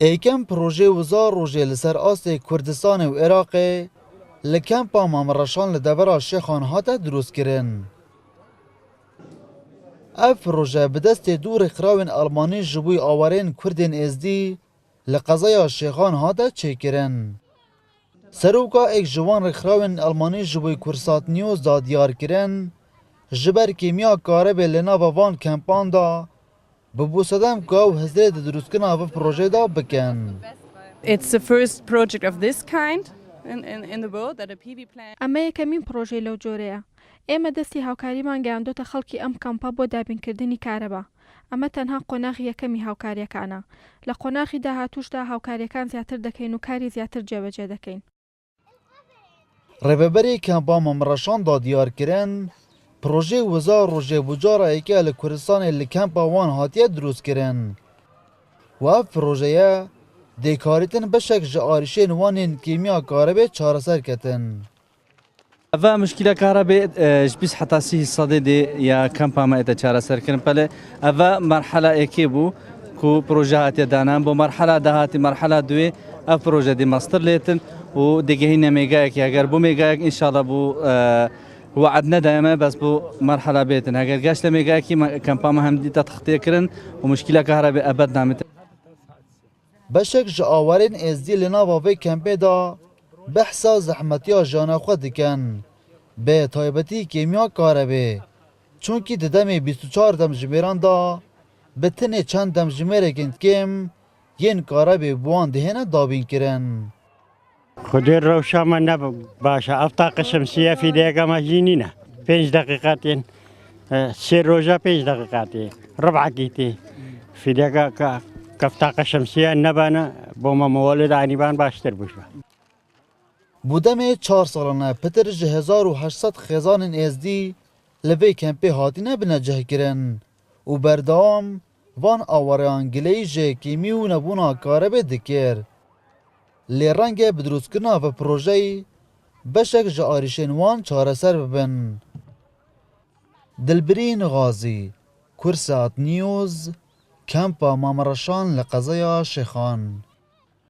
ایکم پروژه وزار روژه لسر آست کردستان و عراق لکمپا مامرشان لدورا شیخان هاته دروست کرن. اف پروژه به دست دور خراون آلمانی جبوی آورین کردین ازدی لقضای شیخان هاته چه کرن. سروکا ایک جوان رخراون آلمانی جبوی کرسات نیوز دا دیار کرن جبر کیمیا کاربه لناو وان کمپان دا ببوسدم که او هزده دروستکن آف پروژه دا بکن. It's the first project of this kind in the world that a PV plant. ئەمە یەکەمین پرۆژەی لەو جۆرەیە. ئێمە دەستی هاوکاریمان گەیاندۆتە خەڵکی ئەم کەمپە بۆ دابینکردنی کارەبا. ئەمە تەنها قۆناغی یەکەمی هاوکاریەکانە. لە قۆناغی داهاتووشدا هاوکاریەکان زیاتر دەکەین و کاری زیاتر جێبەجێ دەکەین. ڕێبەبەری کەمپا مامرەشان دا دیار کرن پروژه وزار روژه بجارا ایکه لکردستان لکمپا وان هاتیه دروست کرن. و اف پروژه دیکاریتن بشک جاریشین وانین کیمیا کاربه چارسر کتن. و مشكلة كهرباء جبس حتى 30 دي يا كامبا ما اتشارة سركن بله أفا مرحلة اكيبو كو بروجهات يدانان بو مرحلة دهاتي مرحلة دوي اف بروجه دي ماستر ليتن و ديجهينا ميجاك يا غير بو ميجاك ان شاء الله بو وعدنا دائما بس بو مرحلة بيتن هاجر جاش لميجاكي كامبا ما هم دي تخطي كرن ومشكلة كهرباء ابد نامت بشک جاورین ازدی لناوا وی کمپه دا بحثا زحمتیا جانا خود دکن به تایبتی کیمیا کاربه چونکی ددم 24 دم جمیران دا به تنه چند دم جمیره گند کم ین کاربه بوان دهنه دابین کرن. خودی روشا من نبود باشه افطاق شمسیه فی دیگه مجینینه 5 دقیقاتین 3 روزه 5 دقیقاتی ربع گیتی فی دیگه کفتاق شمسیه نبانه با ما مولد عنیبان باشتر بشه. بودم 4 سالانه پتر 1800 خزان ازدی لوی کمپی هاتینه بنجه کرن و بردام وان آوریان گلی جه کیمی و نبونا کاربه دکر. لی رنگ بدروز کرنا و پروژه بشک جاریشن وان چاره سر ببن. دلبرین غازی کرسات نیوز کمپا مامرشان لقضايا شيخان.